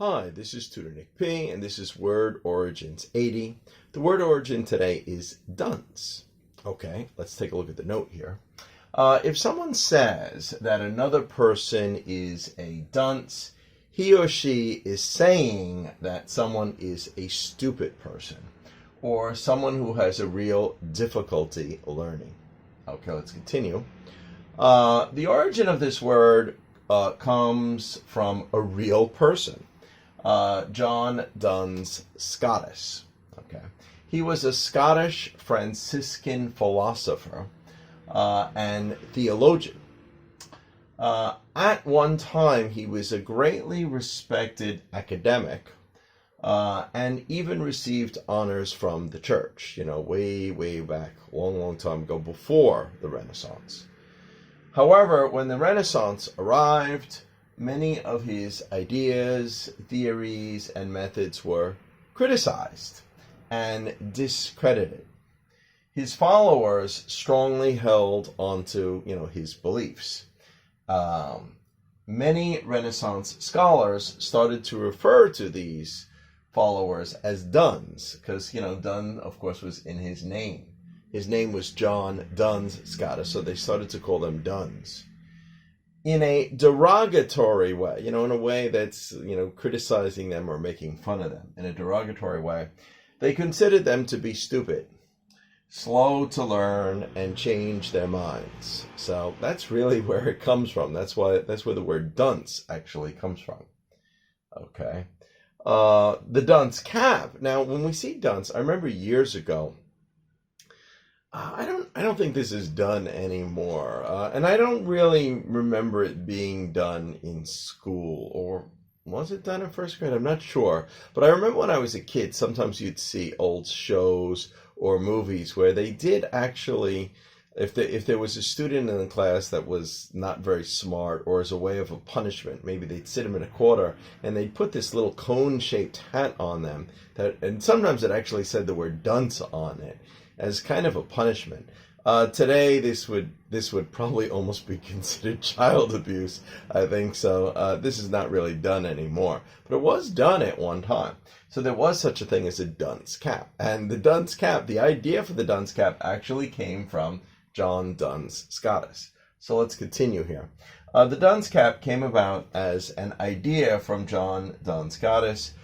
Hi, this is Tutor Nick P, and this is Word Origins 80. The word origin today is dunce. Okay, let's take a look at the note here. If someone says that another person is a dunce, he or she is saying that someone is a stupid person or someone who has a real difficulty learning. Okay, let's continue. The origin of this word comes from a real person. John Dunce Scotus. Okay, he was a Scottish Franciscan philosopher and theologian. At one time, he was a greatly respected academic and even received honors from the church. You know, way back, long time ago, before the Renaissance. However, when the Renaissance arrived, many of his ideas, theories, and methods were criticized and discredited. His followers strongly held onto, his beliefs. Many Renaissance scholars started to refer to these followers as Duns, because, Dun, of course, was in his name. His name was John Dunce Scotus, so they started to call them Duns. In a derogatory way, in a way that's, criticizing them or making fun of them. In a derogatory way, they considered them to be stupid, slow to learn, and change their minds. So that's really where it comes from. That's where the word dunce actually comes from. Okay. The dunce cap. Now, when we see dunce, I remember years ago, I don't think this is done anymore, and I don't really remember it being done in school, or was it done in first grade? I'm not sure, but I remember when I was a kid, sometimes you'd see old shows or movies where they did actually, if there was a student in the class that was not very smart, or as a way of a punishment, maybe they'd sit them in a corner and they'd put this little cone-shaped hat on them, and sometimes it actually said the word dunce on it, as kind of a punishment. Today, this would probably almost be considered child abuse, I think so. This is not really done anymore, but it was done at one time. So there was such a thing as a dunce cap. And the dunce cap, the idea for the dunce cap actually came from John Dunce Scotus. So let's continue here. The dunce cap came about as an idea from John Dunce Scotus,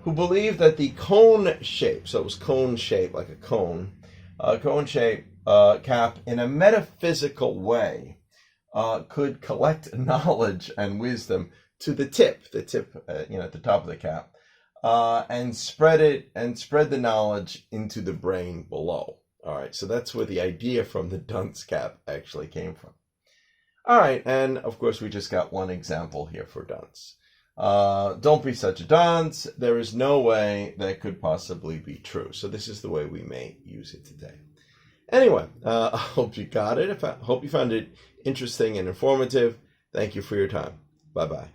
who believed that the cone shape, so it was cone shape like a cone, cone-shaped cap in a metaphysical way could collect knowledge and wisdom to the tip, at the top of the cap, and spread the knowledge into the brain below. All right, so that's where the idea from the dunce cap actually came from. All right, and of course we just got one example here for dunce. Don't be such a dunce. There is no way that could possibly be true. So this is the way we may use it today. Anyway, I hope you got it. I hope you found it interesting and informative. Thank you for your time. Bye-bye.